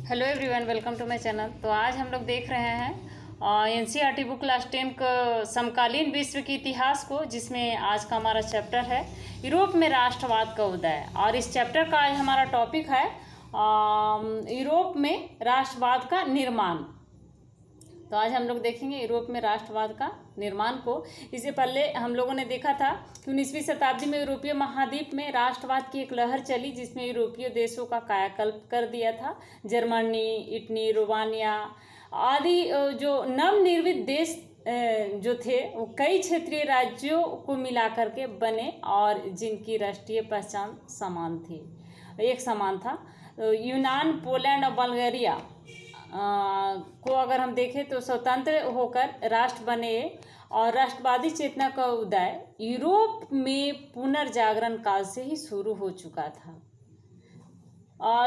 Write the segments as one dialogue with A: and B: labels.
A: Hello everyone, welcome to my channel. तो आज हम लोग देख रहे हैं एनसीईआरटी बुक क्लास 10 का समकालीन विश्व के इतिहास को, जिसमें आज का हमारा चैप्टर है यूरोप में राष्ट्रवाद का उदय। और इस चैप्टर का आज हमारा टॉपिक है यूरोप में राष्ट्रवाद का निर्माण। तो आज हम लोग देखेंगे यूरोप में राष्ट्रवाद का निर्माण को। इससे पहले हम लोगों ने देखा था कि 19वीं शताब्दी में यूरोपीय महाद्वीप में राष्ट्रवाद की एक लहर चली, जिसमें यूरोपीय देशों का कायाकल्प कर दिया था। जर्मनी, इटली, रोमानिया आदि जो नवनिर्मित देश जो थे वो कई क्षेत्रीय राज्यों को मिला करके बने और जिनकी राष्ट्रीय पहचान समान थी, एक समान था। यूनान, पोलैंड और बल्गारिया को अगर हम देखें तो स्वतंत्र होकर राष्ट्र बने और राष्ट्रवादी चेतना का उदय यूरोप में पुनर्जागरण काल से ही शुरू हो चुका था।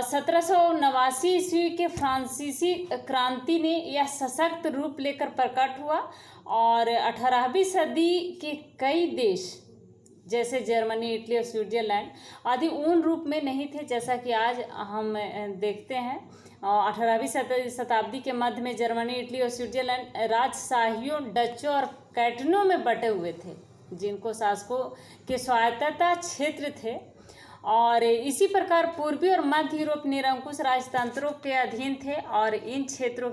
A: 1789 ईस्वी के फ्रांसीसी क्रांति ने यह सशक्त रूप लेकर प्रकट हुआ और 18वीं सदी के कई देश जैसे जर्मनी, इटली और स्विट्जरलैंड आदि उन रूप में नहीं थे जैसा कि आज हम देखते हैं। 18वीं शताब्दी के मध्य में जर्मनी, इटली और स्विट्जरलैंड राजशाहियों, डचों और कैटनों में बटे हुए थे, जिनको शासकों के स्वायत्तता क्षेत्र थे। और इसी प्रकार पूर्वी और मध्य यूरोप निरंकुश राजतंत्रों के अधीन थे और इन क्षेत्रों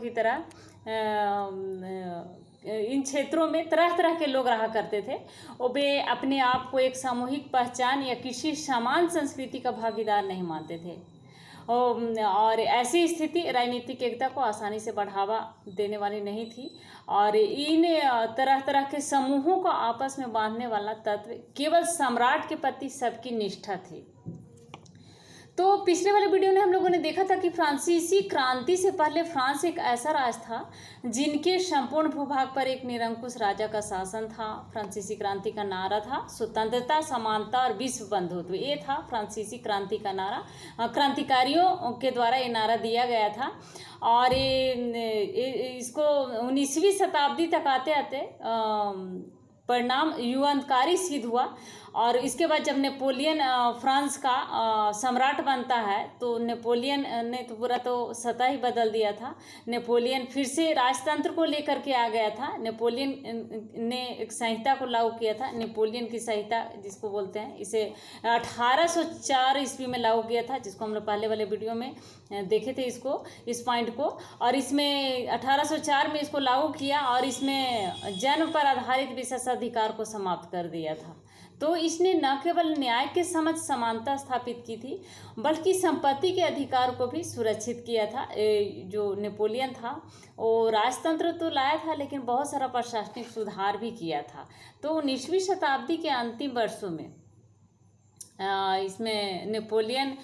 A: में तरह तरह के लोग रहा करते थे। और वे अपने आप को एक सामूहिक पहचान या किसी समान संस्कृति का भागीदार नहीं मानते थे। और ऐसी स्थिति राजनीतिक एकता को आसानी से बढ़ावा देने वाली नहीं थी और इन तरह तरह के समूहों को आपस में बांधने वाला तत्व केवल सम्राट के प्रति सबकी निष्ठा थी। तो पिछले वाले वीडियो में हम लोगों ने देखा था कि फ्रांसीसी क्रांति से पहले फ्रांस एक ऐसा राज था जिनके संपूर्ण भूभाग पर एक निरंकुश राजा का शासन था। फ्रांसीसी क्रांति का नारा था स्वतंत्रता, समानता और विश्व बंधुत्व। ये था फ्रांसीसी क्रांति का नारा। क्रांतिकारियों के द्वारा ये नारा दिया गया था और इसको 19वीं शताब्दी तक आते आते परिणाम युगांतकारी सिद्ध हुआ। और इसके बाद जब नेपोलियन फ्रांस का सम्राट बनता है तो नेपोलियन ने तो पूरा तो सत्ता ही बदल दिया था। नेपोलियन फिर से राजतंत्र को लेकर के आ गया था। नेपोलियन ने एक संहिता को लागू किया था, नेपोलियन की संहिता जिसको बोलते हैं। इसे 1804 ईस्वी में लागू किया था, जिसको हम लोग पहले वाले वीडियो में देखे थे इस पॉइंट को। और इसमें 1804 में इसको लागू किया और इसमें जन्म पर आधारित विशेषाधिकार को समाप्त कर दिया था। तो इसने न केवल न्याय के समझ समानता स्थापित की थी बल्कि संपत्ति के अधिकार को भी सुरक्षित किया था। जो नेपोलियन था वो राजतंत्र तो लाया था लेकिन बहुत सारा प्रशासनिक सुधार भी किया था। तो 19वीं शताब्दी के अंतिम वर्षों में इसमें नेपोलियन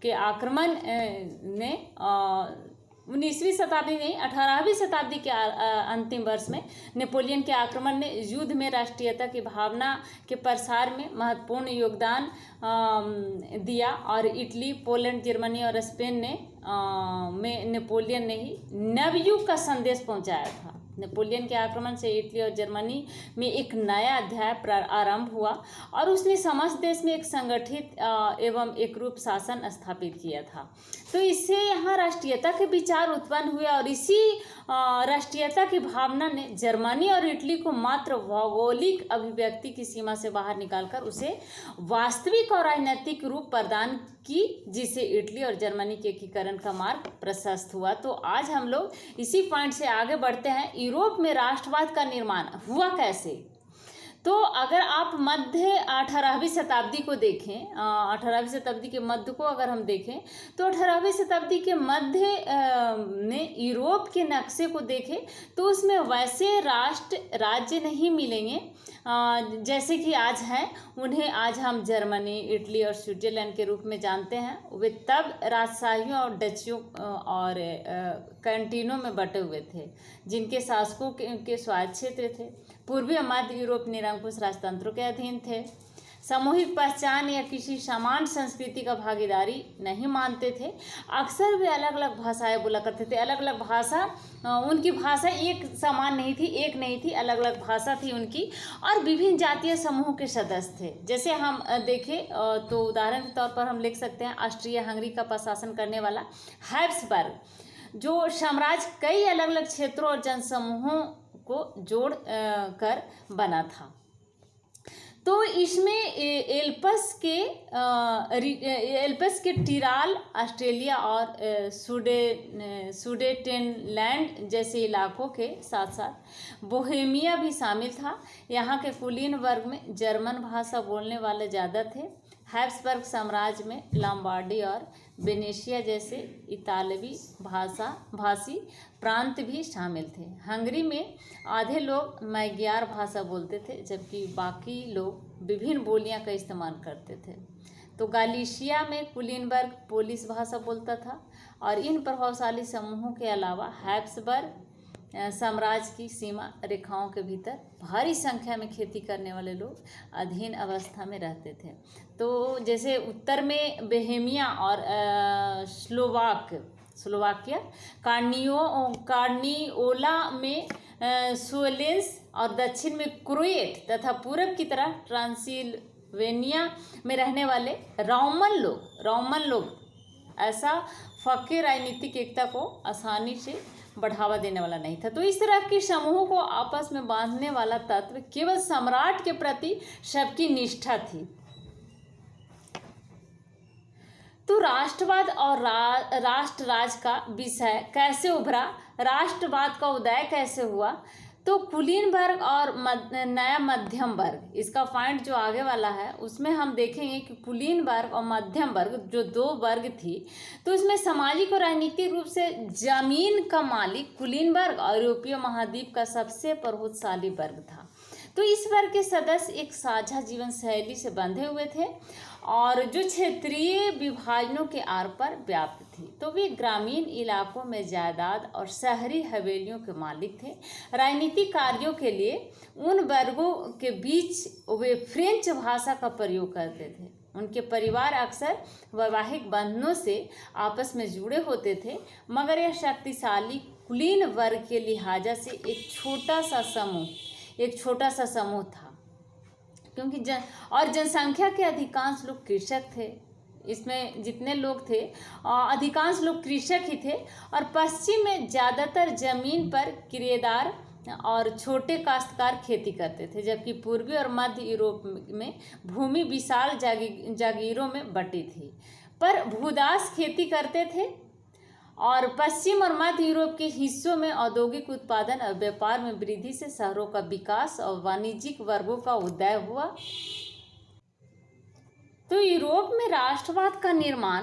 A: के आक्रमण ने 19वीं शताब्दी नहीं 18वीं शताब्दी के अंतिम वर्ष में नेपोलियन के आक्रमण ने युद्ध में राष्ट्रीयता की भावना के प्रसार में महत्वपूर्ण योगदान दिया और इटली, पोलैंड, जर्मनी और स्पेन में नेपोलियन ने ही नवयुग का संदेश पहुंचाया था। नेपोलियन के आक्रमण से इटली और जर्मनी में एक नया अध्याय आरंभ हुआ और उसने समस्त देश में एक संगठित एवं एक रूप शासन स्थापित किया था। तो इससे यहाँ राष्ट्रीयता के विचार उत्पन्न हुए और इसी राष्ट्रीयता की भावना ने जर्मनी और इटली को मात्र भौगोलिक अभिव्यक्ति की सीमा से बाहर निकालकर उसे वास्तविक और राजनीतिक रूप प्रदान की, जिससे इटली और जर्मनी के एकीकरण का मार्ग प्रशस्त हुआ। तो आज हम लोग इसी पॉइंट से आगे बढ़ते हैं। यूरोप में राष्ट्रवाद का निर्माण हुआ कैसे? तो अगर आप मध्य 18वीं शताब्दी को देखें, 18वीं शताब्दी के मध्य को अगर हम देखें तो 18वीं शताब्दी के मध्य में यूरोप के नक्शे को देखें तो उसमें वैसे राष्ट्र राज्य नहीं मिलेंगे जैसे कि आज हैं। उन्हें आज हम जर्मनी, इटली और स्विट्जरलैंड के रूप में जानते हैं। वे तब राजशाहियों और डचियों और कैंटीनों में बटे हुए थे, जिनके शासकों के स्वायत्त क्षेत्र थे। पूर्वी और मध्य यूरोप निरंकुश राजतंत्रों के अधीन थे। सामूहिक पहचान या किसी समान संस्कृति का भागीदारी नहीं मानते थे। अक्सर वे अलग अलग भाषाएं बोला करते थे। अलग अलग भाषा, उनकी भाषा एक समान नहीं थी, एक नहीं थी, अलग अलग भाषा थी उनकी, और विभिन्न जातीय समूह के सदस्य थे। जैसे हम देखें तो उदाहरण के तौर पर हम लिख सकते हैं ऑस्ट्रिया हंगरी का प्रशासन करने वाला हैब्सबर्ग, जो साम्राज्य कई अलग अलग क्षेत्रों और जनसमूहों को जोड़ कर बना था। तो इसमें एल्पस के टिराल, ऑस्ट्रेलिया और सुडेटेनलैंड जैसे इलाकों के साथ साथ बोहेमिया भी शामिल था। यहाँ के कुलीन वर्ग में जर्मन भाषा बोलने वाले ज़्यादा थे। हैब्सबर्ग साम्राज्य में लॉम्बार्डी और वेनेशिया जैसे इतालवी भाषी प्रांत भी शामिल थे। हंगरी में आधे लोग मैग्यार भाषा बोलते थे, जबकि बाकी लोग विभिन्न बोलियां का इस्तेमाल करते थे। तो गालिशिया में कुलीनबर्ग पोलिश भाषा बोलता था। और इन प्रभावशाली समूहों के अलावा हैब्सबर्ग साम्राज्य की सीमा रेखाओं के भीतर भारी संख्या में खेती करने वाले लोग अधीन अवस्था में रहते थे। तो जैसे उत्तर में बोहेमिया और स्लोवाकिया, कार्निओला में सोलेंस और दक्षिण में क्रोएट तथा पूरब की तरफ ट्रांसिल्वेनिया में रहने वाले रोमन लोग ऐसा फकीर राजनीतिक एकता को आसानी से बढ़ावा देने वाला नहीं था। तो इस तरह के समूहों को आपस में बांधने वाला तत्व केवल सम्राट के प्रति सबकी निष्ठा थी। तो राष्ट्रवाद और राष्ट्र राज का विषय कैसे उभरा, राष्ट्रवाद का उदय कैसे हुआ? तो कुलीनबर्ग और नया मध्यम वर्ग, इसका पॉइंट जो आगे वाला है उसमें हम देखेंगे कि कुलीनबर्ग और मध्यम वर्ग जो दो वर्ग थी, तो इसमें सामाजिक और राजनीतिक रूप से जमीन का मालिक कुलीनबर्ग और यूरोपीय महाद्वीप का सबसे प्रभावशाली वर्ग था। तो इस वर्ग के सदस्य एक साझा जीवन शैली से बंधे हुए थे और जो क्षेत्रीय विभाजनों के आर पर व्याप्त थी। तो वे ग्रामीण इलाकों में जायदाद और शहरी हवेलियों के मालिक थे। राजनीतिक कार्यों के लिए उन वर्गों के बीच वे फ्रेंच भाषा का प्रयोग करते थे। उनके परिवार अक्सर वैवाहिक बंधनों से आपस में जुड़े होते थे, मगर यह शक्तिशाली कुलीन वर्ग के लिहाजा से एक छोटा सा समूह था, क्योंकि जनसंख्या के अधिकांश लोग कृषक थे। इसमें जितने लोग थे अधिकांश लोग कृषक ही थे और पश्चिम में ज़्यादातर जमीन पर किराएदार और छोटे काश्तकार खेती करते थे, जबकि पूर्वी और मध्य यूरोप में भूमि विशाल जागीरों में बटी थी। पर भूदास खेती करते थे और पश्चिम और मध्य यूरोप के हिस्सों में औद्योगिक उत्पादन और व्यापार में वृद्धि से शहरों का विकास और वाणिज्यिक वर्गों का उदय हुआ। तो यूरोप में राष्ट्रवाद का निर्माण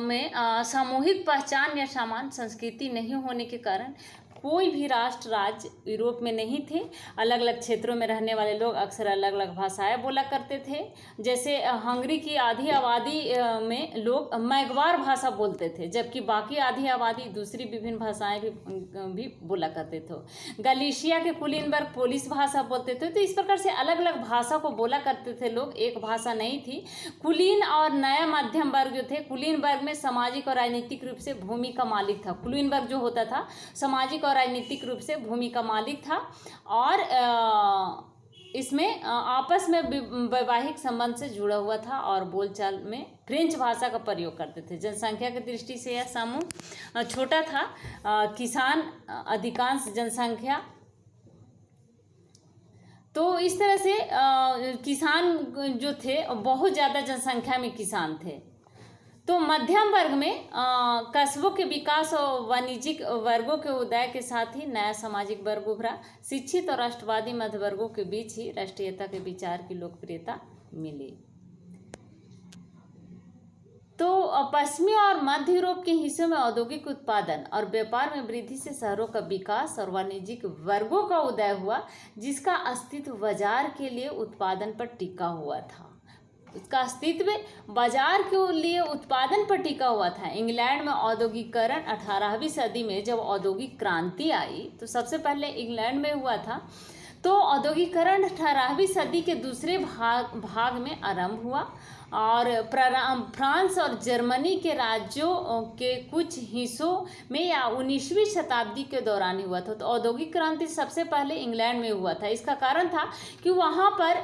A: में सामूहिक पहचान या समान संस्कृति नहीं होने के कारण कोई भी राष्ट्र राज्य यूरोप में नहीं थे। अलग अलग क्षेत्रों में रहने वाले लोग अक्सर अलग अलग भाषाएं बोला करते थे। जैसे हंगरी की आधी आबादी में लोग मैग्वार भाषा बोलते थे, जबकि बाकी आधी आबादी दूसरी विभिन्न भाषाएं भी बोला करते थे। गलीशिया के कुलीनबर्ग पोलिश भाषा बोलते थे। तो इस प्रकार से अलग अलग भाषा को बोला करते थे लोग, एक भाषा नहीं थी। कुलीन और नया मध्यम वर्ग जो थे, कुलीन वर्ग में सामाजिक और राजनीतिक रूप से भूमि का मालिक था। कुलीन वर्ग जो होता था सामाजिक और राजनीतिक रूप से भूमि का मालिक था और इसमें आपस में वैवाहिक संबंध से जुड़ा हुआ था और बोलचाल में फ्रेंच भाषा का प्रयोग करते थे। जनसंख्या की दृष्टि से यह समूह छोटा था। किसान अधिकांश जनसंख्या, तो इस तरह से किसान जो थे बहुत ज़्यादा जनसंख्या में किसान थे। तो मध्यम वर्ग में कस्बों के विकास और वाणिज्यिक वर्गों के उदय के साथ ही नया सामाजिक वर्ग उभरा। शिक्षित और राष्ट्रवादी मध्य वर्गों के बीच ही राष्ट्रीयता के विचार की लोकप्रियता मिली। तो पश्चिमी और मध्य यूरोप के हिस्सों में औद्योगिक उत्पादन और व्यापार में वृद्धि से शहरों का विकास और वाणिज्यिक वर्गों का उदय हुआ, जिसका अस्तित्व बाजार के लिए उत्पादन पर टिका हुआ था। इसका अस्तित्व बाजार के लिए उत्पादन पर टिका हुआ था। इंग्लैंड में औद्योगिकरण 18वीं सदी में जब औद्योगिक क्रांति आई तो सबसे पहले इंग्लैंड में हुआ था। तो औद्योगिकरण 18वीं सदी के दूसरे भाग में आरंभ हुआ और फ्रांस और जर्मनी के राज्यों के कुछ हिस्सों में या 19वीं शताब्दी के दौरान हुआ था। तो औद्योगिक क्रांति सबसे पहले इंग्लैंड में हुआ था। इसका कारण था कि वहाँ पर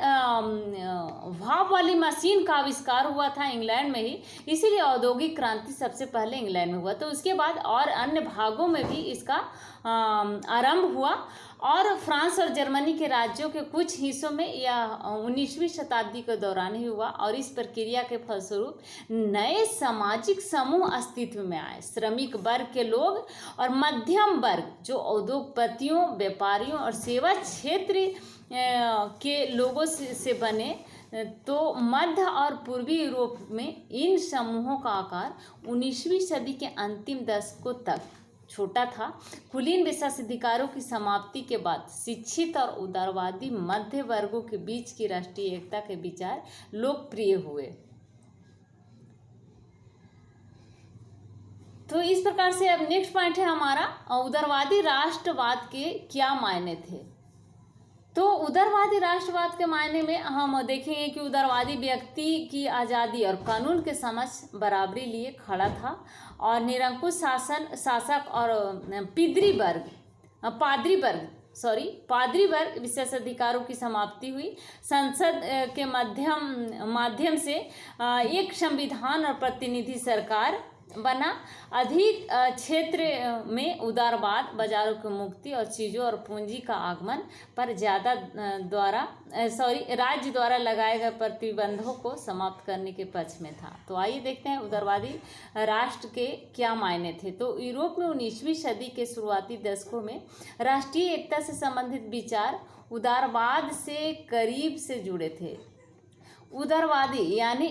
A: भाप वाली मशीन का आविष्कार हुआ था इंग्लैंड में ही, इसीलिए औद्योगिक क्रांति सबसे पहले इंग्लैंड में हुआ। तो उसके बाद और अन्य भागों में भी इसका आरंभ हुआ और फ्रांस और जर्मनी के राज्यों के कुछ हिस्सों में यह 19वीं शताब्दी के दौरान ही हुआ और इस प्रक्रिया के फलस्वरूप नए सामाजिक समूह अस्तित्व में आए। श्रमिक वर्ग के लोग और मध्यम वर्ग जो उद्योगपतियों, व्यापारियों और सेवा क्षेत्र के लोगों से बने, तो मध्य और पूर्वी यूरोप में इन समूहों का आकार 19वीं सदी के अंतिम दशकों तक छोटा था। कुलीन विशेषाधिकारों की समाप्ति के बाद शिक्षित और उदारवादी मध्य वर्गों के बीच की राष्ट्रीय एकता के विचार लोकप्रिय हुए। तो इस प्रकार से अब नेक्स्ट पॉइंट है हमारा, उदारवादी राष्ट्रवाद के क्या मायने थे। तो उदारवादी राष्ट्रवाद के मायने में हम देखेंगे कि उदारवादी व्यक्ति की आज़ादी और कानून के समक्ष बराबरी लिए खड़ा था और निरंकुश शासक और पादरी वर्ग विशेषाधिकारों की समाप्ति हुई। संसद के माध्यम से एक संविधान और प्रतिनिधि सरकार बना। अधिक क्षेत्र में उदारवाद, बाजारों की मुक्ति और चीज़ों और पूंजी का आगमन पर राज्य द्वारा लगाए गए प्रतिबंधों को समाप्त करने के पक्ष में था। तो आइए देखते हैं उदारवादी राष्ट्र के क्या मायने थे। तो यूरोप में 19वीं सदी के शुरुआती दशकों में राष्ट्रीय एकता से संबंधित विचार उदारवाद से करीब से जुड़े थे। उदारवादी यानी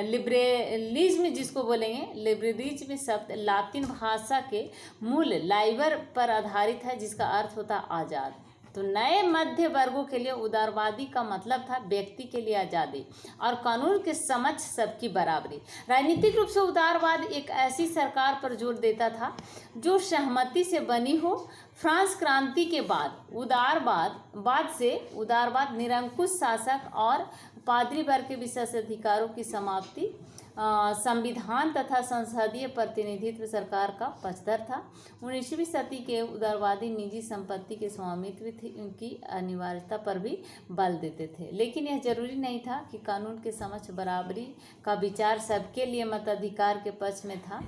A: लिबरलिज्म जिसको बोलेंगे, लिबरलिज्म शब्द लातिन भाषा के मूल लाइबर पर आधारित है जिसका अर्थ होता है आज़ाद। तो नए मध्य वर्गों के लिए उदारवादी का मतलब था व्यक्ति के लिए आज़ादी और कानून के समक्ष सबकी बराबरी। राजनीतिक रूप से उदारवाद एक ऐसी सरकार पर जोर देता था जो सहमति से बनी हो। फ्रांस क्रांति के बाद उदारवाद निरंकुश शासक और पादरी वर्ग के विशेषाधिकारों की समाप्ति, संविधान तथा संसदीय प्रतिनिधित्व सरकार का पक्षधर था। 19वीं सदी के उदारवादी निजी संपत्ति के स्वामित्व की अनिवार्यता पर भी बल देते थे, लेकिन यह जरूरी नहीं था कि कानून के समक्ष बराबरी का विचार सबके लिए मताधिकार के पक्ष में था।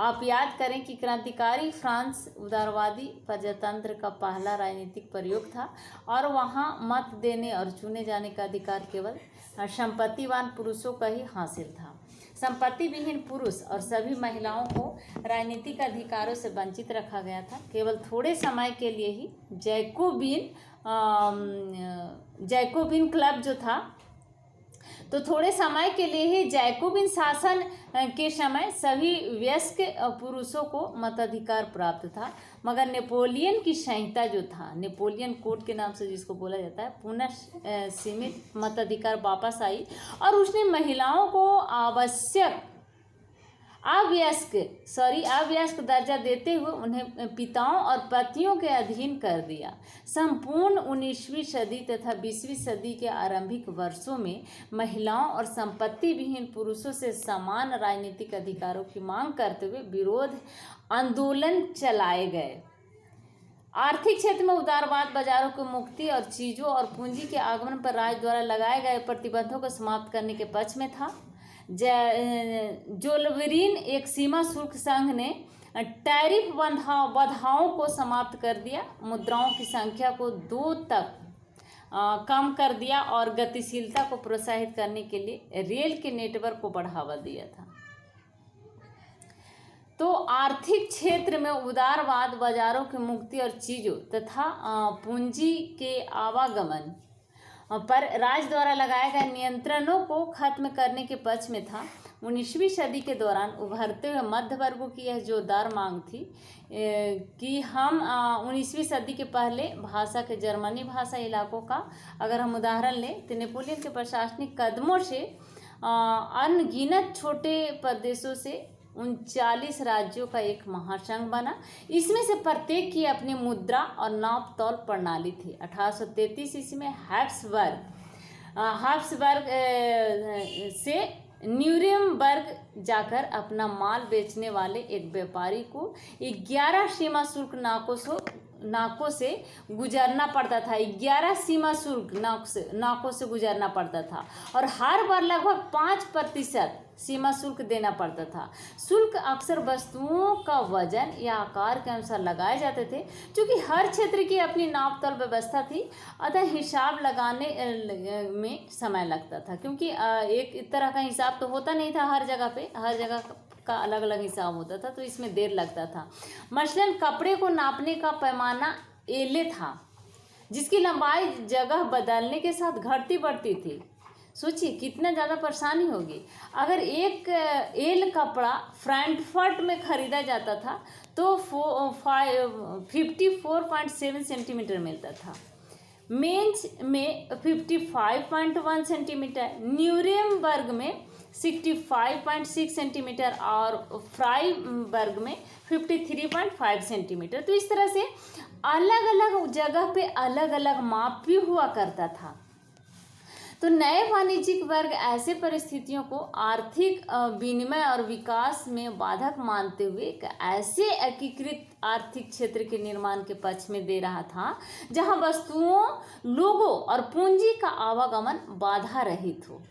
A: आप याद करें कि क्रांतिकारी फ्रांस उदारवादी प्रजातंत्र का पहला राजनीतिक प्रयोग था और वहाँ मत देने और चुने जाने का अधिकार केवल संपत्तिवान पुरुषों का ही हासिल था। संपत्ति विहीन पुरुष और सभी महिलाओं को राजनीतिक अधिकारों से वंचित रखा गया था। केवल थोड़े समय के लिए ही जैकोबिन क्लब जो था, तो थोड़े समय के लिए ही जैकोबिन शासन के समय सभी वयस्क पुरुषों को मताधिकार प्राप्त था, मगर नेपोलियन की संहिता जो था, नेपोलियन कोड के नाम से जिसको बोला जाता है, पुनः सीमित मताधिकार वापस आई और उसने महिलाओं को अवयस्क दर्जा देते हुए उन्हें पिताओं और पतियों के अधीन कर दिया। संपूर्ण 19वीं सदी तथा 20वीं सदी के आरंभिक वर्षों में महिलाओं और संपत्ति विहीन पुरुषों से समान राजनीतिक अधिकारों की मांग करते हुए विरोध आंदोलन चलाए गए। आर्थिक क्षेत्र में उदारवाद बाजारों की मुक्ति और चीज़ों और पूंजी के आगमन पर राज्य द्वारा लगाए गए प्रतिबंधों को समाप्त करने के पक्ष में था। जोल्वेरिन एक सीमा शुल्क संघ ने टैरिफ बाधाओं को समाप्त कर दिया, मुद्राओं की संख्या को 2 तक कम कर दिया और गतिशीलता को प्रोत्साहित करने के लिए रेल के नेटवर्क को बढ़ावा दिया था। तो आर्थिक क्षेत्र में उदारवाद बाजारों की मुक्ति और चीज़ों तथा पूंजी के आवागमन पर राज्य द्वारा लगाए गए नियंत्रणों को खत्म करने के पक्ष में था। 19वीं सदी के दौरान उभरते हुए मध्य वर्गों की यह जोरदार मांग थी कि हम 19वीं सदी के पहले भाषा के जर्मनी भाषा इलाकों का अगर हम उदाहरण लें तो नेपोलियन के प्रशासनिक कदमों से अनगिनत छोटे प्रदेशों से 39 राज्यों का एक महासंघ बना। इसमें से प्रत्येक की अपनी मुद्रा और नाप तौल प्रणाली थी। 1833 ईस्वी में हैब्सबर्ग से न्यूरेमबर्ग जाकर अपना माल बेचने वाले एक व्यापारी को 11 सीमा शुल्क नाकों से गुजरना पड़ता था। 11 सीमा शुल्क नाकों से गुजरना पड़ता था और हर बार लगभग 5% सीमा शुल्क देना पड़ता था। शुल्क अक्सर वस्तुओं का वजन या आकार के अनुसार लगाए जाते थे। क्योंकि हर क्षेत्र की अपनी नाप तौल व्यवस्था थी, अतः हिसाब लगाने में समय लगता था। क्योंकि एक तरह का हिसाब तो होता नहीं था हर जगह पे, हर जगह का अलग अलग हिसाब होता था, तो इसमें देर लगता था। मसलन कपड़े को नापने का पैमाना एले था, जिसकी लंबाई जगह बदलने के साथ घटती बढ़ती थी। सोचिए कितना ज़्यादा परेशानी होगी। अगर एक एल कपड़ा फ्रैंकफर्ट में ख़रीदा जाता था तो 54.7 सेंटीमीटर मिलता था, मेंज में 55.1 सेंटीमीटर, न्यूरेमबर्ग में 65.6 सेंटीमीटर और फ्राइबर्ग में 53.5 सेंटीमीटर। तो इस तरह से अलग अलग जगह पे अलग अलग माप भी हुआ करता था। तो नए वाणिज्यिक वर्ग ऐसे परिस्थितियों को आर्थिक विनिमय और विकास में बाधक मानते हुए एक ऐसे एकीकृत आर्थिक क्षेत्र के निर्माण के पक्ष में दे रहा था जहां वस्तुओं, लोगों और पूंजी का आवागमन बाधा रहित हो।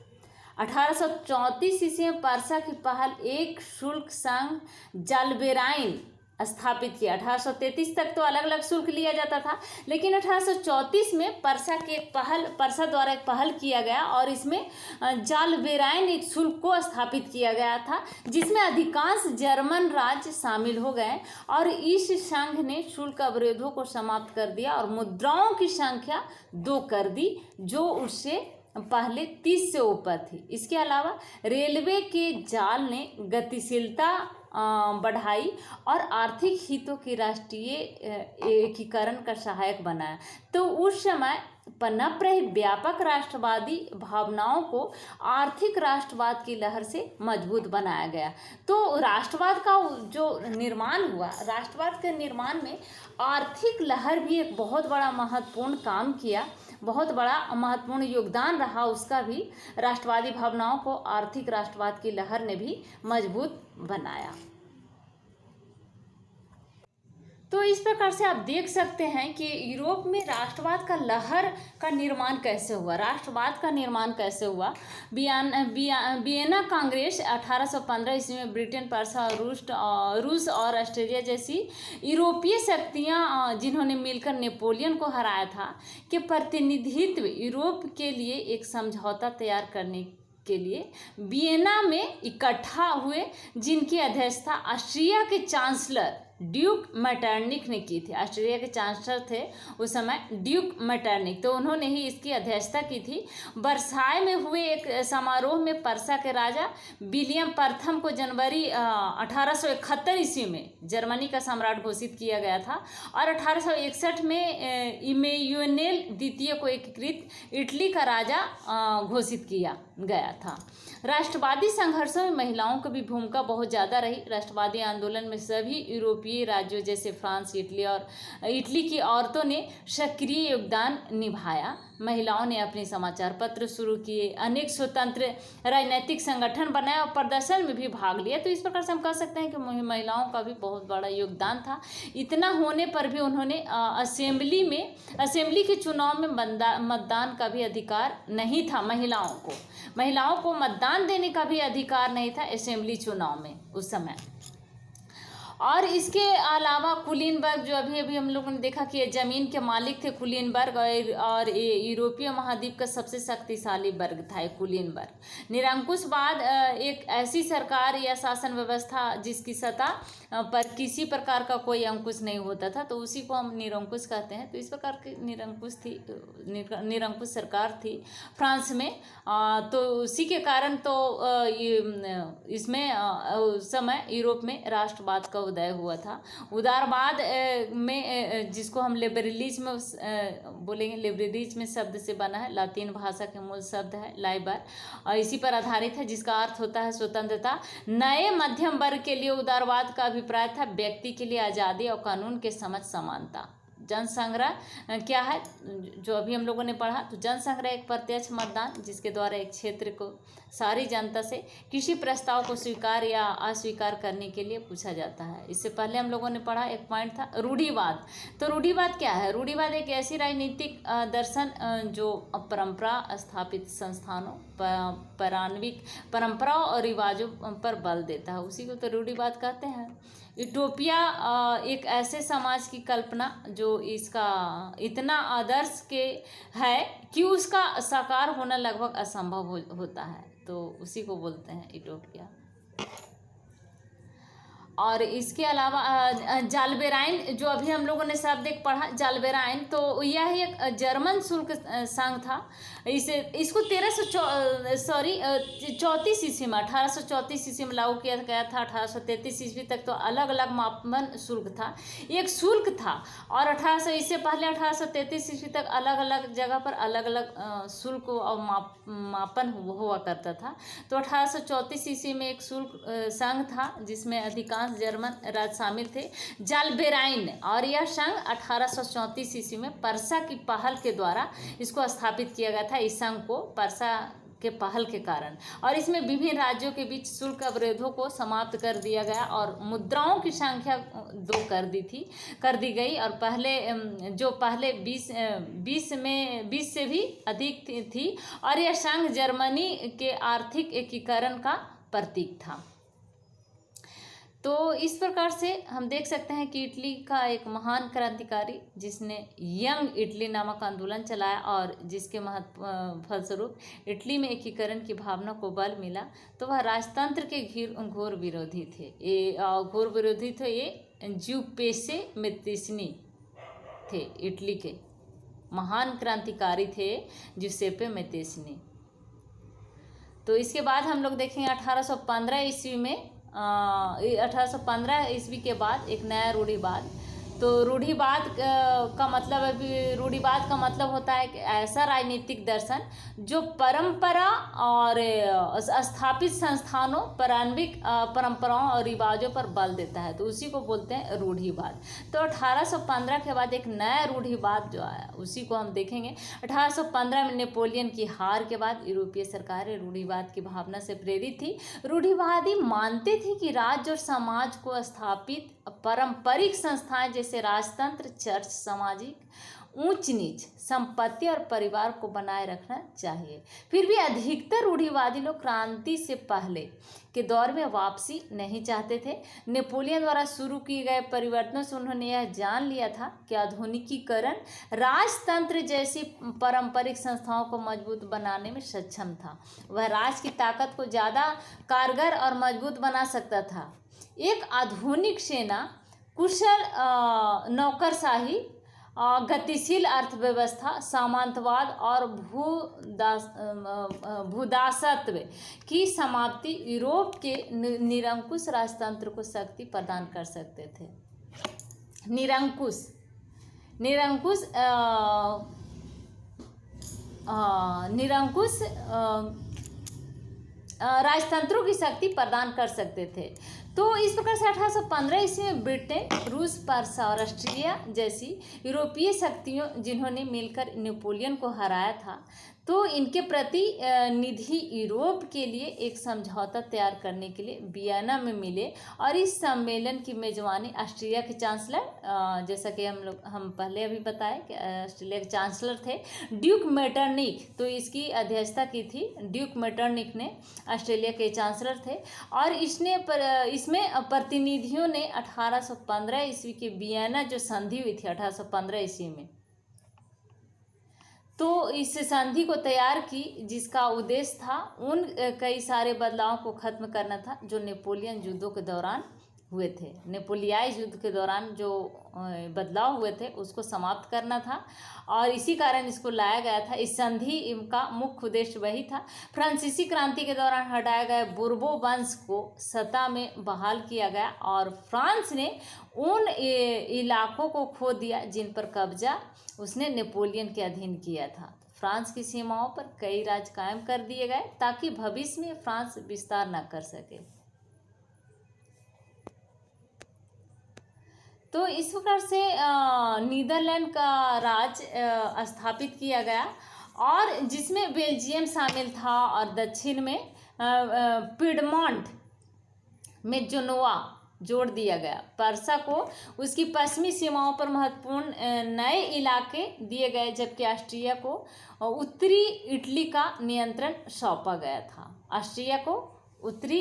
A: 1834 ईस्वी में पर्सा की पहल एक शुल्क संघ जालबेराइन स्थापित किया। 1833 तक तो अलग अलग शुल्क लिया जाता था, लेकिन 1834 में पर्सा द्वारा एक पहल किया गया और इसमें जालबेराइन एक शुल्क को स्थापित किया गया था, जिसमें अधिकांश जर्मन राज्य शामिल हो गए और इस संघ ने शुल्क अवरोधों को समाप्त कर दिया और मुद्राओं की संख्या 2 कर दी, जो उससे पहले 30 से ऊपर थी। इसके अलावा रेलवे के जाल ने गतिशीलता बढ़ाई और आर्थिक हितों की राष्ट्रीय एकीकरण का सहायक बनाया। तो उस समय पनप रही व्यापक राष्ट्रवादी भावनाओं को आर्थिक राष्ट्रवाद की लहर से मजबूत बनाया गया। तो राष्ट्रवाद का जो निर्माण हुआ, राष्ट्रवाद के निर्माण में आर्थिक लहर भी एक बहुत बड़ा महत्वपूर्ण काम किया, बहुत बड़ा महत्वपूर्ण योगदान रहा उसका भी। राष्ट्रवादी भावनाओं को आर्थिक राष्ट्रवाद की लहर ने भी मजबूत बनाया। तो इस प्रकार से आप देख सकते हैं कि यूरोप में राष्ट्रवाद का लहर का निर्माण कैसे हुआ, राष्ट्रवाद का निर्माण कैसे हुआ। वियना कांग्रेस 1815 ईस्वी में ब्रिटेन, पर्सा और रूस और ऑस्ट्रेलिया जैसी यूरोपीय शक्तियां जिन्होंने मिलकर नेपोलियन को हराया था, के प्रतिनिधित्व यूरोप के लिए एक समझौता तैयार करने के लिए वियना में इकट्ठा हुए, जिनकी अध्यक्षता ऑस्ट्रिया के चांसलर ड्यूक मेटरनिख ने की थी। ऑस्ट्रेलिया के चांसलर थे उस समय ड्यूक मेटरनिख, तो उन्होंने ही इसकी अध्यक्षता की थी। वर्साय में हुए एक समारोह में पर्सा के राजा विलियम प्रथम को जनवरी 1871 ईस्वी में जर्मनी का सम्राट घोषित किया गया था और 1861 में इमैनुएल द्वितीय को एकीकृत इटली का राजा घोषित किया गया था। राष्ट्रवादी संघर्षों में महिलाओं की भी भूमिका बहुत ज़्यादा रही। राष्ट्रवादी आंदोलन में सभी यूरोपीय राज्यों जैसे फ्रांस, इटली की औरतों ने सक्रिय योगदान निभाया। महिलाओं ने अपने समाचार पत्र शुरू किए, अनेक स्वतंत्र राजनीतिक संगठन बनाए और प्रदर्शन में भी भाग लिया। तो इस प्रकार से हम कह सकते हैं कि महिलाओं का भी बहुत बड़ा योगदान था। इतना होने पर भी उन्होंने असेंबली के चुनाव में मतदान का भी अधिकार नहीं था। महिलाओं को मतदान देने का भी अधिकार नहीं था असेंबली चुनाव में उस समय। और इसके अलावा कुलीनबर्ग, जो अभी हम लोगों ने देखा कि ज़मीन के मालिक थे कुलीनबर्ग, और यूरोपीय महाद्वीप का सबसे शक्तिशाली वर्ग था कुलीनबर्ग। निरंकुशवाद एक ऐसी सरकार या शासन व्यवस्था जिसकी सत्ता पर किसी प्रकार का कोई अंकुश नहीं होता था, तो उसी को हम निरंकुश कहते हैं। तो इस प्रकार की निरंकुश सरकार थी फ्रांस में। तो उसी के कारण तो इसमें उस समय यूरोप में राष्ट्रवाद का उदय हुआ था। उदारवाद में जिसको हम लिबरलिज्म बोलेंगे, लिबरलिज्म शब्द से बना है, लातीन भाषा के मूल शब्द है लाइबर, और इसी पर आधारित है, जिसका अर्थ होता है स्वतंत्रता। नए मध्यम वर्ग के लिए उदारवाद का अभिप्राय था व्यक्ति के लिए आज़ादी और कानून के समझ समानता। जनसंग्रह क्या है, जो अभी हम लोगों ने पढ़ा, तो जनसंग्रह एक प्रत्यक्ष मतदान जिसके द्वारा एक क्षेत्र को सारी जनता से किसी प्रस्ताव को स्वीकार या अस्वीकार करने के लिए पूछा जाता है। इससे पहले हम लोगों ने पढ़ा एक पॉइंट था रूढ़िवाद। तो रूढ़िवाद क्या है? रूढ़िवाद एक ऐसी राजनीतिक दर्शन जो परंपरा स्थापित संस्थानों पौराणिक परंपराओं और रिवाजों पर बल देता है, उसी को तो रूढ़िवाद कहते हैं। यूटोपिया एक ऐसे समाज की कल्पना जो इसका इतना आदर्श के है कि उसका साकार होना लगभग असंभव होता है, तो उसी को बोलते हैं यूटोपिया। और इसके अलावा जालबेराइन, जो अभी हम लोगों ने शब्द एक पढ़ा जालबेराइन, तो यह एक जर्मन शुल्क संघ था। इसको 1834 ईस्वी में 1834 ईस्वी में लागू किया गया था। 1833 ईस्वी तक तो अलग अलग मापन शुल्क था, एक शुल्क था। और 1800 इससे पहले 1833 ईस्वी तक अलग अलग जगह पर अलग अलग शुल्क और मापन हुआ करता था। तो 1834 ईस्वी में एक शुल्क संघ था जिसमें अधिकांश जर्मन राज्य शामिल थे, जालबेराइन। और यह संघ 1834 ईस्वी में परसा की पहल के द्वारा इसको स्थापित किया गया था, इस संघ को परसा के पहल के कारण। और इसमें विभिन्न राज्यों के बीच शुल्क अवरोधों को समाप्त कर दिया गया और मुद्राओं की संख्या 2 कर दी गई। और पहले 20 से भी अधिक थी। और यह संघ जर्मनी के आर्थिक एकीकरण का प्रतीक था। तो इस प्रकार से हम देख सकते हैं कि इटली का एक महान क्रांतिकारी जिसने यंग इटली नामक आंदोलन चलाया और जिसके फलस्वरूप इटली में एकीकरण की भावना को बल मिला, तो वह राजतंत्र के घोर विरोधी थे। ये ज्यूपेसे मेत्तिनी थे, इटली के महान क्रांतिकारी थे ज्यूसेप्पे मेत्तिनी। तो इसके बाद हम लोग देखेंगे 1815 ईस्वी में 1815 ईस्वी के बाद एक नया रूढ़िवाद। तो रूढ़िवाद का मतलब होता है कि ऐसा राजनीतिक दर्शन जो परंपरा और स्थापित संस्थानों पौराणिक परंपराओं और रिवाजों पर बल देता है, तो उसी को बोलते हैं रूढ़िवाद। तो 1815 के बाद एक नया रूढ़िवाद जो आया उसी को हम देखेंगे। 1815 में नेपोलियन की हार के बाद यूरोपीय सरकारें रूढ़िवाद की भावना से प्रेरित थी। रूढ़िवादी मानते थे कि राज्य और समाज को स्थापित पारंपरिक संस्थाएं जैसे राजतंत्र, चर्च, सामाजिक ऊंच नीच, संपत्ति और परिवार को बनाए रखना चाहिए। फिर भी अधिकतर रूढ़िवादी लोग क्रांति से पहले के दौर में वापसी नहीं चाहते थे। नेपोलियन द्वारा शुरू किए गए परिवर्तनों से उन्होंने यह जान लिया था कि आधुनिकीकरण राजतंत्र जैसी पारंपरिक संस्थाओं को मजबूत बनाने में सक्षम था। वह राज की ताकत को ज़्यादा कारगर और मजबूत बना सकता था। एक आधुनिक सेना, कुशल नौकरशाही, गतिशील अर्थव्यवस्था, सामंतवाद और भूदासत्व की समाप्ति यूरोप के निरंकुश राजतंत्र को शक्ति प्रदान कर सकते थे। निरंकुश राजतंत्रों की शक्ति प्रदान कर सकते थे। तो इस प्रकार से 1815 ईस्वी में ब्रिटेन, रूस, पर्सा और ऑस्ट्रेलिया जैसी यूरोपीय शक्तियों जिन्होंने मिलकर नेपोलियन को हराया था, तो इनके प्रतिनिधि यूरोप के लिए एक समझौता तैयार करने के लिए वियना में मिले। और इस सम्मेलन की मेजबानी ऑस्ट्रिया के चांसलर, जैसा कि हम पहले अभी बताए कि ऑस्ट्रेलिया के चांसलर थे ड्यूक मेटरनिख, तो इसकी अध्यक्षता की थी ड्यूक मेटरनिख ने, ऑस्ट्रेलिया के चांसलर थे। और इसमें प्रतिनिधियों ने 1815 ईस्वी के वियना जो संधि हुई थी 1815 ईस्वी में, तो इस संधि को तैयार की, जिसका उद्देश्य था उन कई सारे बदलावों को खत्म करना था जो नेपोलियन युद्धों के दौरान हुए थे। नेपोलियाई युद्ध के दौरान जो बदलाव हुए थे उसको समाप्त करना था और इसी कारण इसको लाया गया था। इस संधि का मुख्य उद्देश्य वही था। फ्रांसीसी क्रांति के दौरान हटाए गए बुर्बो वंश को सत्ता में बहाल किया गया और फ्रांस ने उन इलाकों को खो दिया जिन पर कब्जा उसने नेपोलियन के अधीन किया था। फ्रांस की सीमाओं पर कई राज्य कायम कर दिए गए ताकि भविष्य में फ्रांस विस्तार न कर सके। तो इस प्रकार से नीदरलैंड का राज स्थापित किया गया और जिसमें बेल्जियम शामिल था और दक्षिण में पिडमॉन्ट में जोनोआ जोड़ दिया गया। पर्सा को उसकी पश्चिमी सीमाओं पर महत्वपूर्ण नए इलाके दिए गए जबकि ऑस्ट्रिया को उत्तरी इटली का नियंत्रण सौंपा गया था। ऑस्ट्रिया को उत्तरी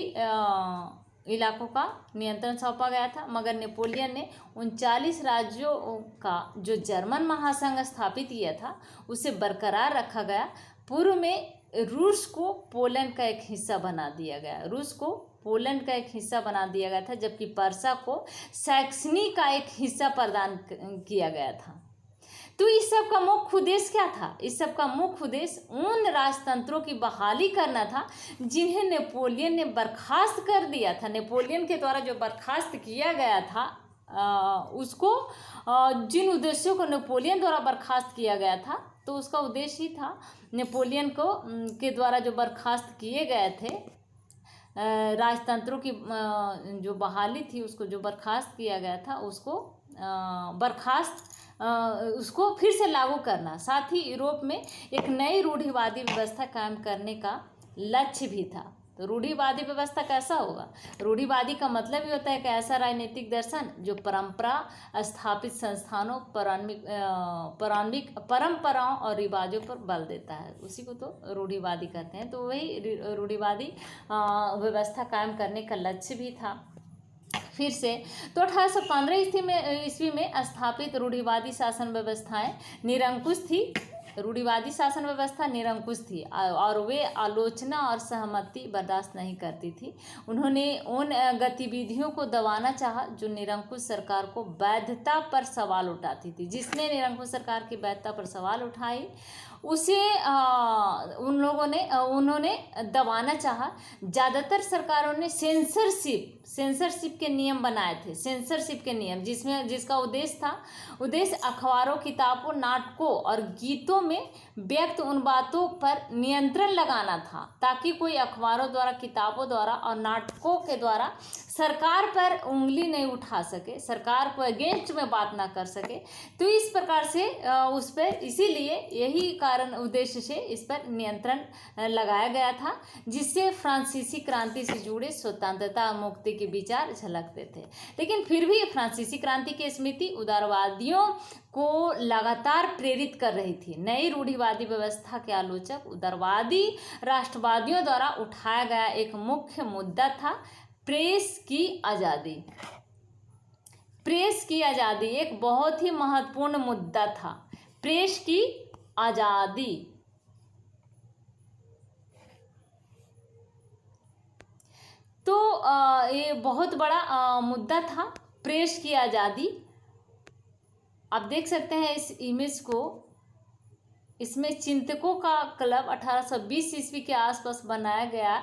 A: इलाकों का नियंत्रण सौंपा गया था मगर नेपोलियन ने 39 राज्यों का जो जर्मन महासंघ स्थापित किया था उसे बरकरार रखा गया। पूर्व में रूस को पोलैंड का एक हिस्सा बना दिया गया। रूस को पोलैंड का एक हिस्सा बना दिया गया था जबकि पर्सा को सैक्सनी का एक हिस्सा प्रदान किया गया था। तो इस सब का मुख्य उद्देश्य क्या था? इस सब का मुख्य उद्देश्य उन राजतंत्रों की बहाली करना था जिन्हें नेपोलियन ने बर्खास्त कर दिया था। नेपोलियन के द्वारा जो बर्खास्त किया गया था उसको जिन उद्देश्यों को नेपोलियन द्वारा बर्खास्त किया गया था तो उसका उद्देश्य ही था नेपोलियन को के द्वारा जो बर्खास्त किए गए थे राजतंत्रों की जो बहाली थी उसको जो बर्खास्त किया गया था उसको उसको फिर से लागू करना, साथ ही यूरोप में एक नई रूढ़िवादी व्यवस्था कायम करने का लक्ष्य भी था। तो रूढ़िवादी व्यवस्था कैसा होगा? रूढ़िवादी का मतलब ये होता है कि ऐसा राजनीतिक दर्शन जो परंपरा स्थापित संस्थानों परंपराओं और रिवाजों पर बल देता है, उसी को तो रूढ़िवादी कहते हैं। तो वही रूढ़िवादी व्यवस्था कायम करने का लक्ष्य भी था। फिर से तो 1815 ईस्वी में स्थापित रूढ़िवादी शासन व्यवस्थाएं निरंकुश थी। रूढ़िवादी शासन व्यवस्था निरंकुश थी और वे आलोचना और सहमति बर्दाश्त नहीं करती थी। उन्होंने उन गतिविधियों को दबाना चाहा जो निरंकुश सरकार को वैधता पर सवाल उठाती थी। जिसने निरंकुश सरकार की वैधता पर सवाल उठाई उसे उन्होंने दबाना चाहा। ज़्यादातर सरकारों ने सेंसरशिप के नियम बनाए थे। सेंसरशिप के नियम जिसका उद्देश्य अखबारों, किताबों, नाटकों और गीतों में व्यक्त उन बातों पर नियंत्रण लगाना था ताकि कोई अखबारों द्वारा, किताबों द्वारा और नाटकों के द्वारा सरकार पर उंगली नहीं उठा सके, सरकार को अगेंस्ट में बात ना कर सके। तो इस प्रकार से उस पर इसीलिए यही कारण उद्देश्य से इस पर नियंत्रण लगाया गया था जिससे फ्रांसीसी क्रांति से जुड़े स्वतंत्रता मुक्ति के विचार झलकते थे। लेकिन फिर भी फ्रांसीसी क्रांति की स्मृति उदारवादियों को लगातार प्रेरित कर रही थी। नई रूढ़िवादी व्यवस्था के आलोचक उदारवादी राष्ट्रवादियों द्वारा उठाया गया एक मुख्य मुद्दा था प्रेस की आज़ादी। प्रेस की आज़ादी एक बहुत ही महत्वपूर्ण मुद्दा था। प्रेस की आज़ादी तो ये बहुत बड़ा मुद्दा था, प्रेस की आज़ादी। आप देख सकते हैं इस इमेज को। इसमें चिंतकों का क्लब 1820 ईस्वी के आसपास बनाया गया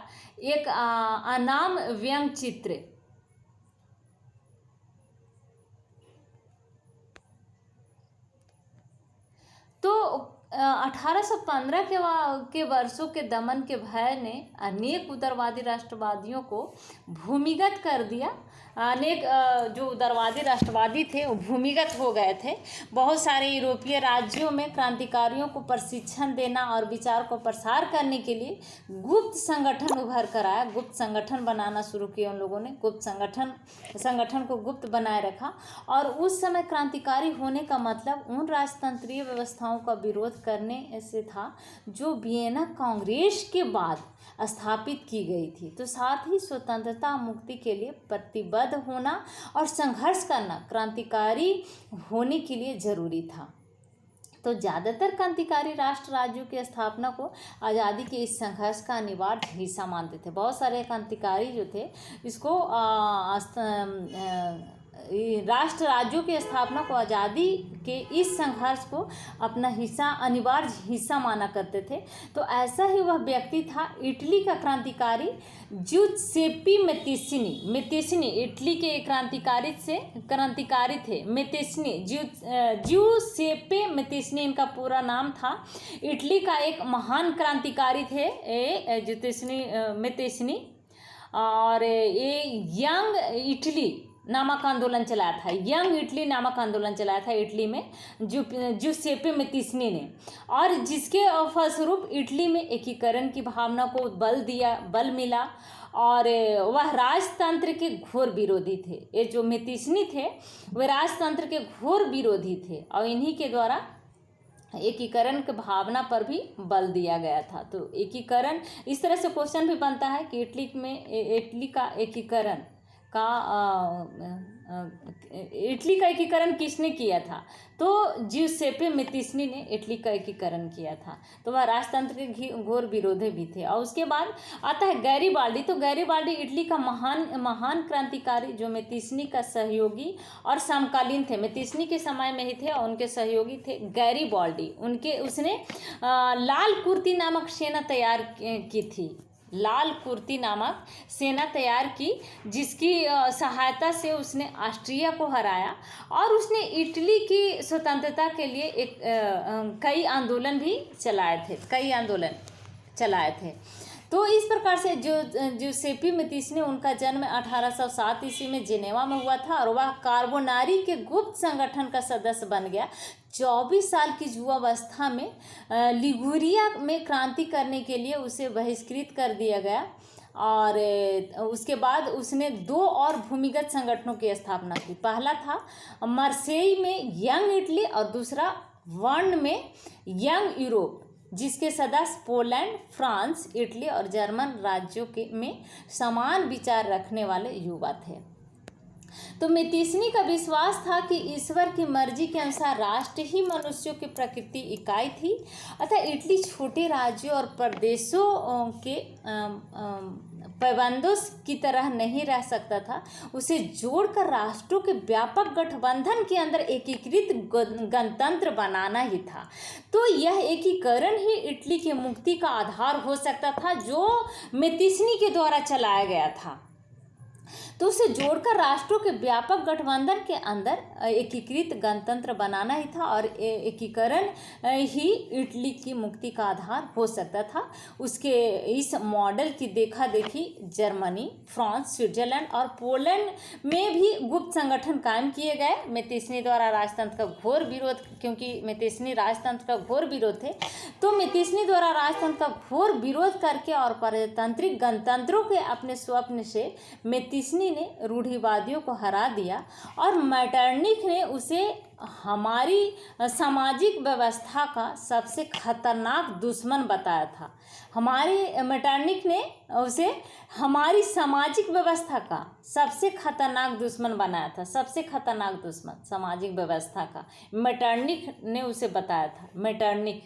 A: एक अनाम व्यंग चित्र। तो 1815 के वर्षों के दमन के भय ने अनेक उदारवादी राष्ट्रवादियों को भूमिगत कर दिया। अनेक जो उदारवादी राष्ट्रवादी थे वो भूमिगत हो गए थे। बहुत सारे यूरोपीय राज्यों में क्रांतिकारियों को प्रशिक्षण देना और विचार को प्रसार करने के लिए गुप्त संगठन उभर कर आया। गुप्त संगठन बनाना शुरू किया उन लोगों ने। गुप्त संगठन को गुप्त बनाए रखा और उस समय क्रांतिकारी होने का मतलब उन राजतंत्रीय व्यवस्थाओं का विरोध करने से था जो वियना कांग्रेस के बाद स्थापित की गई थी। तो साथ ही स्वतंत्रता मुक्ति के लिए प्रतिबद्ध होना और संघर्ष करना क्रांतिकारी होने के लिए जरूरी था। तो ज़्यादातर क्रांतिकारी राष्ट्र राज्यों की स्थापना को आज़ादी के इस संघर्ष का अनिवार्य हिस्सा मानते थे। बहुत सारे क्रांतिकारी जो थे इसको राष्ट्र राज्यों की स्थापना को आज़ादी के इस संघर्ष को अपना अनिवार्य हिस्सा माना करते थे। तो ऐसा ही वह व्यक्ति था इटली का क्रांतिकारी ज्यूसेप्पी मेत्तिनी इटली के क्रांतिकारी थे। ज्यूसेप्पे मेत्तिनी इनका पूरा नाम था। इटली का एक महान क्रांतिकारी थे मेत्तिनी, और ये यंग इटली नामक आंदोलन चलाया था। यंग इटली नामक आंदोलन चलाया था इटली में ज्यूसेप्पे मेत्तिनी ने, और जिसके फलस्वरूप इटली में एकीकरण की भावना को बल मिला, और वह राजतंत्र के घोर विरोधी थे। ये जो मेत्तिनी थे वह राजतंत्र के घोर विरोधी थे, और इन्हीं के द्वारा एकीकरण की भावना पर भी बल दिया गया था। तो एकीकरण, इस तरह से क्वेश्चन भी बनता है कि इटली का एकीकरण किसने किया था? तो ज्यूसेप्पे मेत्तिनी ने इटली का एकीकरण किया था। तो वह राजतंत्र के घोर विरोधी भी थे। और उसके बाद आता है गैरिबाल्डी। तो गैरिबाल्डी इटली का महान क्रांतिकारी जो मेत्तिनी का सहयोगी और समकालीन थे। मेत्तिनी के समय में ही थे और उनके सहयोगी थे गैरिबाल्डी। उसने लाल कुर्ती नामक सेना तैयार की थी। लाल कुर्ती नामक सेना तैयार की, जिसकी सहायता से उसने ऑस्ट्रिया को हराया, और उसने इटली की स्वतंत्रता के लिए कई आंदोलन चलाए थे। तो इस प्रकार से ज्यूसेप्पे मेत्तिनी, उनका जन्म 1807 ईस्वी में जेनेवा में हुआ था, और वह कार्बोनारी के गुप्त संगठन का सदस्य बन गया। 24 साल की युवावस्था में लिगुरिया में क्रांति करने के लिए उसे बहिष्कृत कर दिया गया, और उसके बाद उसने 2 और भूमिगत संगठनों की स्थापना की। पहला था मार्सेई में यंग इटली, और दूसरा बर्न में यंग यूरोप, जिसके सदस्य पोलैंड, फ्रांस, इटली और जर्मन राज्यों में समान विचार रखने वाले युवा थे। तो मेत्तिनी का विश्वास था कि ईश्वर की मर्जी के अनुसार राष्ट्र ही मनुष्यों की प्रकृति इकाई थी, अतः इटली छोटे राज्यों और प्रदेशों के पैबंदों की तरह नहीं रह सकता था। उसे जोड़कर राष्ट्रों के व्यापक गठबंधन के अंदर एकीकृत गणतंत्र बनाना ही था। तो यह एकीकरण ही इटली की मुक्ति का आधार हो सकता था, जो मेत्तिनी के द्वारा चलाया गया था। तो उसे जोड़कर राष्ट्रों के व्यापक गठबंधन के अंदर एकीकृत गणतंत्र बनाना ही था, और एकीकरण ही इटली की मुक्ति का आधार हो सकता था। उसके इस मॉडल की देखा देखी जर्मनी, फ्रांस, स्विट्जरलैंड और पोलैंड में भी गुप्त संगठन कायम किए गए। मेत्तिनी द्वारा राजतंत्र का घोर विरोध, क्योंकि मेत्तिनी राजतंत्र का घोर विरोध थे, तो मेत्तिनी द्वारा राजतंत्र का घोर विरोध करके और प्रजातांत्रिक गणतंत्रों के अपने स्वप्न से मेत्तिनी ने रूढ़िवादियों को हरा दिया, और मेटरनिख ने उसे हमारी सामाजिक व्यवस्था का सबसे खतरनाक दुश्मन बताया था। मेटरनिख ने उसे हमारी सामाजिक व्यवस्था का सबसे खतरनाक दुश्मन बनाया था। सबसे खतरनाक दुश्मन सामाजिक व्यवस्था का मेटरनिख ने उसे बताया था। मेटरनिख।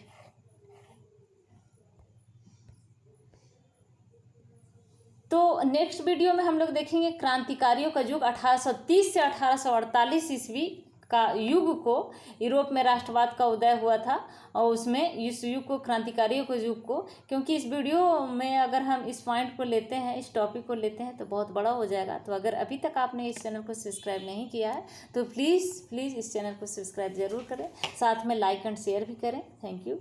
A: तो नेक्स्ट वीडियो में हम लोग देखेंगे क्रांतिकारियों का युग 1830 से 1848 ईस्वी का युग को। यूरोप में राष्ट्रवाद का उदय हुआ था, और उसमें इस युग को, क्रांतिकारियों के युग को, क्योंकि इस वीडियो में अगर हम इस पॉइंट को लेते हैं, इस टॉपिक को लेते हैं, तो बहुत बड़ा हो जाएगा। तो अगर अभी तक आपने इस चैनल को सब्सक्राइब नहीं किया है तो प्लीज़ इस चैनल को सब्सक्राइब ज़रूर करें, साथ में लाइक एंड शेयर भी करें। Thank you.